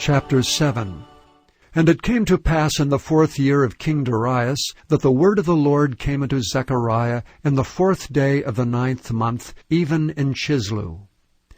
Chapter 7. And it came to pass in the 4th year of King Darius, that the word of the Lord came unto Zechariah in the 4th day of the 9th month, even in Chislu,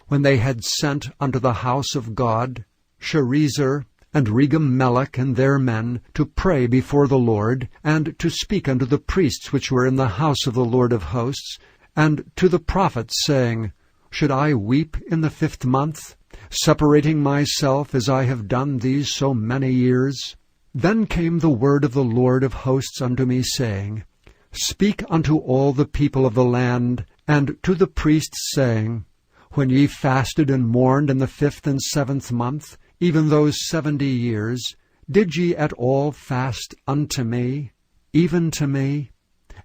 when they had sent unto the house of God Sherezer and Regem-melech and their men to pray before the Lord, and to speak unto the priests which were in the house of the Lord of hosts, and to the prophets, saying, Should I weep in the 5th month, separating myself as I have done these so many years? Then came the word of the Lord of hosts unto me, saying, Speak unto all the people of the land, and to the priests, saying, When ye fasted and mourned in the 5th and 7th month, even those 70 years, did ye at all fast unto me, even to me?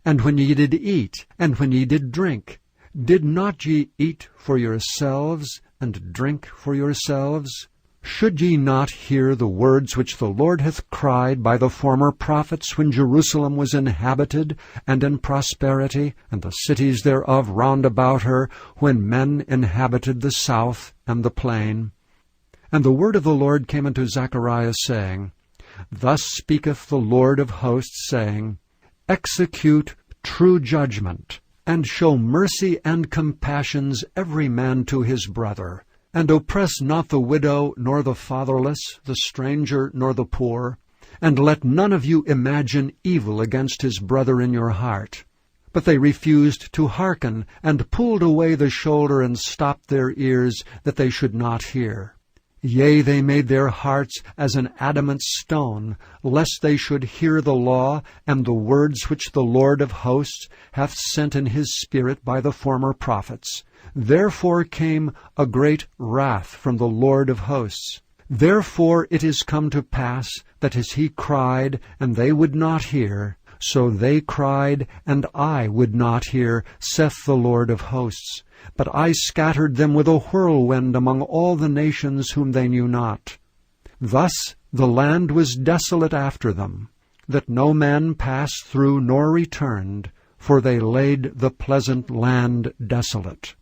And when ye did eat, and when ye did drink, did not ye eat for yourselves, and drink for yourselves? Should ye not hear the words which the Lord hath cried by the former prophets, when Jerusalem was inhabited and in prosperity, and the cities thereof round about her, when men inhabited the south and the plain? And the word of the Lord came unto Zechariah, saying, Thus speaketh the Lord of hosts, saying, Execute true judgment, and show mercy and compassions every man to his brother, and oppress not the widow, nor the fatherless, the stranger, nor the poor, and let none of you imagine evil against his brother in your heart. But they refused to hearken, and pulled away the shoulder, and stopped their ears, that they should not hear. Yea, they made their hearts as an adamant stone, lest they should hear the law and the words which the Lord of hosts hath sent in his Spirit by the former prophets. Therefore came a great wrath from the Lord of hosts. Therefore it is come to pass, that as he cried, and they would not hear, so they cried, and I would not hear, saith the Lord of hosts. But I scattered them with a whirlwind among all the nations whom they knew not. Thus the land was desolate after them, that no man passed through nor returned, for they laid the pleasant land desolate.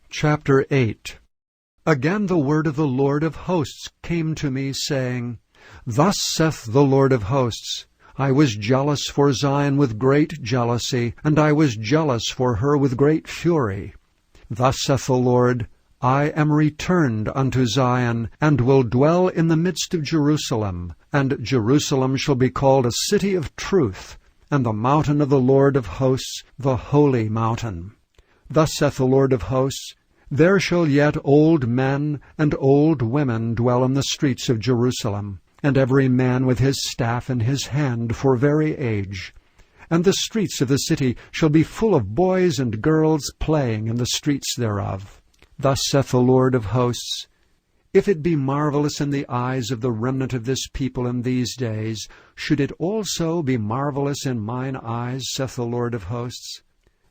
Chapter 8. Again the word of the Lord of hosts came to me, saying, Thus saith the Lord of hosts, I was jealous for Zion with great jealousy, and I was jealous for her with great fury. Thus saith the Lord, I am returned unto Zion, and will dwell in the midst of Jerusalem, and Jerusalem shall be called a city of truth, and the mountain of the Lord of hosts, the holy mountain. Thus saith the Lord of hosts, There shall yet old men and old women dwell in the streets of Jerusalem, and every man with his staff in his hand for very age. And the streets of the city shall be full of boys and girls playing in the streets thereof. Thus saith the Lord of hosts, If it be marvelous in the eyes of the remnant of this people in these days, should it also be marvelous in mine eyes, saith the Lord of hosts?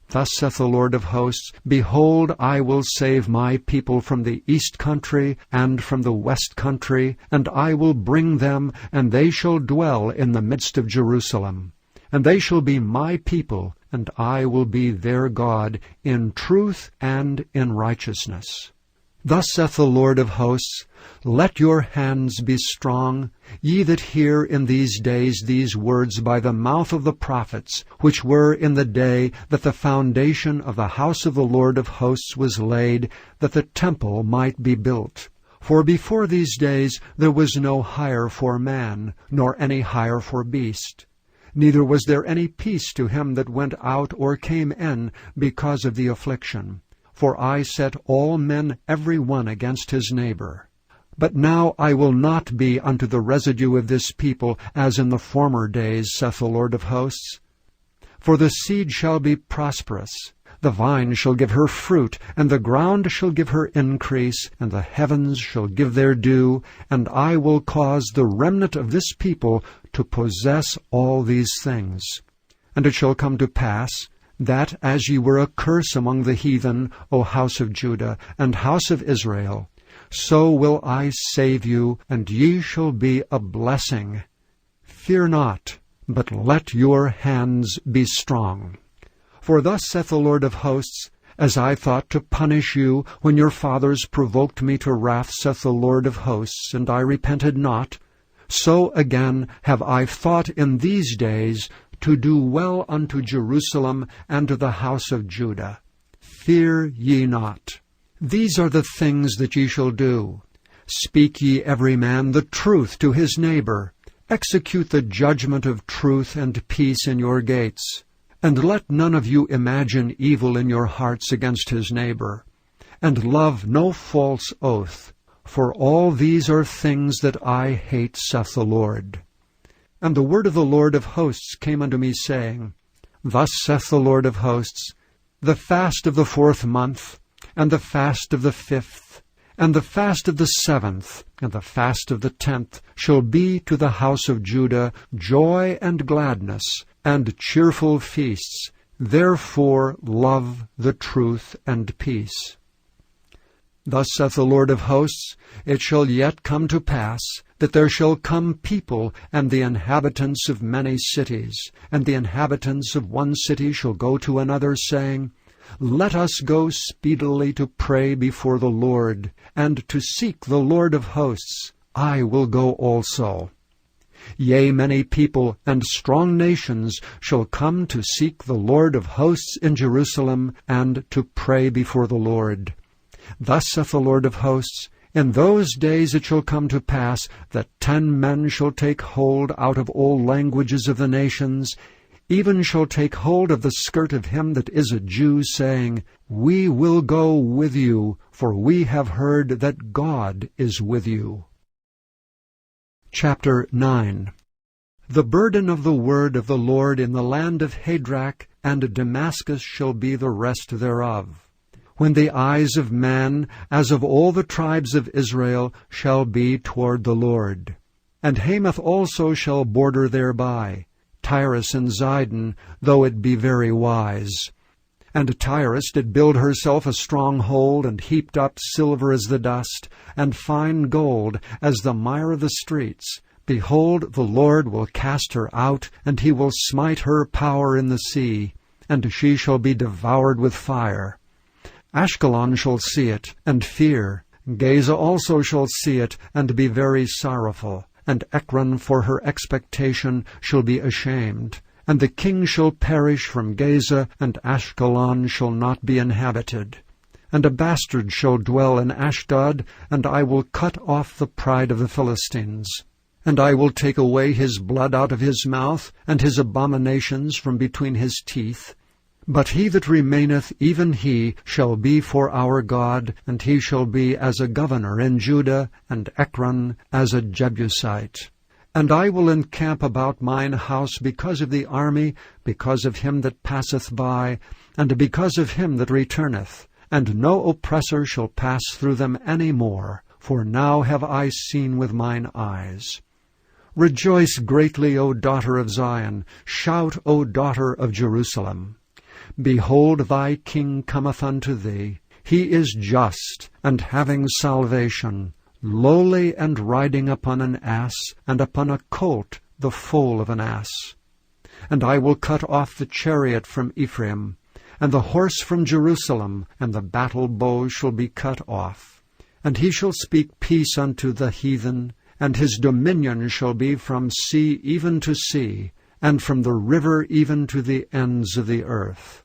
Thus saith the Lord of hosts, Behold, I will save my people from the east country and from the west country, and I will bring them, and they shall dwell in the midst of Jerusalem. And they shall be my people, and I will be their God, in truth and in righteousness. Thus saith the Lord of hosts, Let your hands be strong, ye that hear in these days these words by the mouth of the prophets, which were in the day that the foundation of the house of the Lord of hosts was laid, that the temple might be built. For before these days there was no hire for man, nor any hire for beast. Neither was there any peace to him that went out or came in, because of the affliction. For I set all men every one against his neighbor. But now I will not be unto the residue of this people as in the former days, saith the Lord of hosts. For the seed shall be prosperous, the vine shall give her fruit, and the ground shall give her increase, and the heavens shall give their dew, and I will cause the remnant of this people to possess all these things. And it shall come to pass, that as ye were a curse among the heathen, O house of Judah, and house of Israel, so will I save you, and ye shall be a blessing. Fear not, but let your hands be strong. For thus saith the Lord of hosts, As I thought to punish you when your fathers provoked me to wrath, saith the Lord of hosts, and I repented not, so again have I thought in these days to do well unto Jerusalem and to the house of Judah. Fear ye not. These are the things that ye shall do. Speak ye every man the truth to his neighbor. Execute the judgment of truth and peace in your gates. And let none of you imagine evil in your hearts against his neighbor. And love no false oath, for all these are things that I hate, saith the Lord. And the word of the Lord of hosts came unto me, saying, Thus saith the Lord of hosts, The fast of the 4th month, and the fast of the 5th, and the fast of the 7th, and the fast of the 10th shall be to the house of Judah joy and gladness, and cheerful feasts. Therefore love the truth and peace. Thus saith the Lord of hosts, It shall yet come to pass, that there shall come people, and the inhabitants of many cities, and the inhabitants of one city shall go to another, saying, Let us go speedily to pray before the Lord, and to seek the Lord of hosts. I will go also. Yea, many people and strong nations shall come to seek the Lord of hosts in Jerusalem, and to pray before the Lord. Thus saith the Lord of hosts, In those days it shall come to pass, that 10 men shall take hold out of all languages of the nations, even shall take hold of the skirt of him that is a Jew, saying, We will go with you, for we have heard that God is with you. Chapter 9. The burden of the word of the Lord in the land of Hadrach and Damascus shall be the rest thereof, when the eyes of man, as of all the tribes of Israel, shall be toward the Lord. And Hamath also shall border thereby, Tyrus and Zidon, though it be very wise. And Tyrus did build herself a stronghold, and heaped up silver as the dust, and fine gold as the mire of the streets. Behold, the Lord will cast her out, and he will smite her power in the sea, and she shall be devoured with fire. Ashkelon shall see it, and fear. Gaza also shall see it, and be very sorrowful. And Ekron for her expectation shall be ashamed. And the king shall perish from Gaza, and Ashkelon shall not be inhabited. And a bastard shall dwell in Ashdod, and I will cut off the pride of the Philistines. And I will take away his blood out of his mouth, and his abominations from between his teeth. But he that remaineth, even he, shall be for our God, and he shall be as a governor in Judah, and Ekron as a Jebusite. And I will encamp about mine house because of the army, because of him that passeth by, and because of him that returneth. And no oppressor shall pass through them any more, for now have I seen with mine eyes. Rejoice greatly, O daughter of Zion. Shout, O daughter of Jerusalem. Behold, thy king cometh unto thee. He is just, and having salvation, lowly, and riding upon an ass, and upon a colt, the foal of an ass. And I will cut off the chariot from Ephraim, and the horse from Jerusalem, and the battle bow shall be cut off. And he shall speak peace unto the heathen, and his dominion shall be from sea even to sea, and from the river even to the ends of the earth.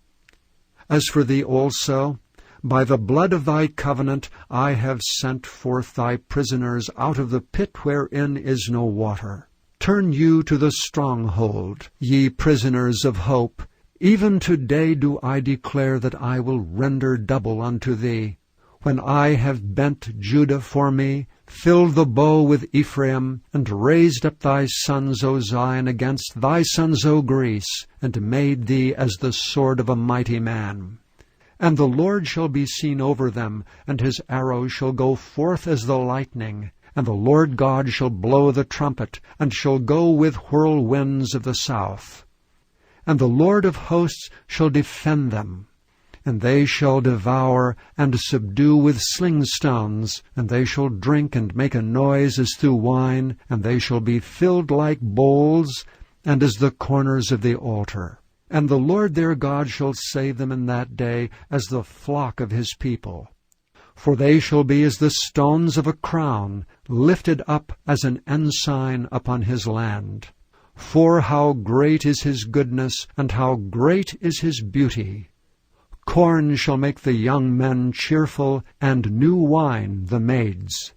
As for thee also, by the blood of thy covenant I have sent forth thy prisoners out of the pit wherein is no water. Turn you to the stronghold, ye prisoners of hope. Even today do I declare that I will render double unto thee. When I have bent Judah for me, filled the bow with Ephraim, and raised up thy sons, O Zion, against thy sons, O Greece, and made thee as the sword of a mighty man. And the Lord shall be seen over them, and his arrow shall go forth as the lightning, and the Lord God shall blow the trumpet, and shall go with whirlwinds of the south. And the Lord of hosts shall defend them. And they shall devour and subdue with sling stones, and they shall drink and make a noise as through wine, and they shall be filled like bowls, and as the corners of the altar. And the Lord their God shall save them in that day as the flock of his people. For they shall be as the stones of a crown, lifted up as an ensign upon his land. For how great is his goodness, and how great is his beauty! Corn shall make the young men cheerful, and new wine the maids.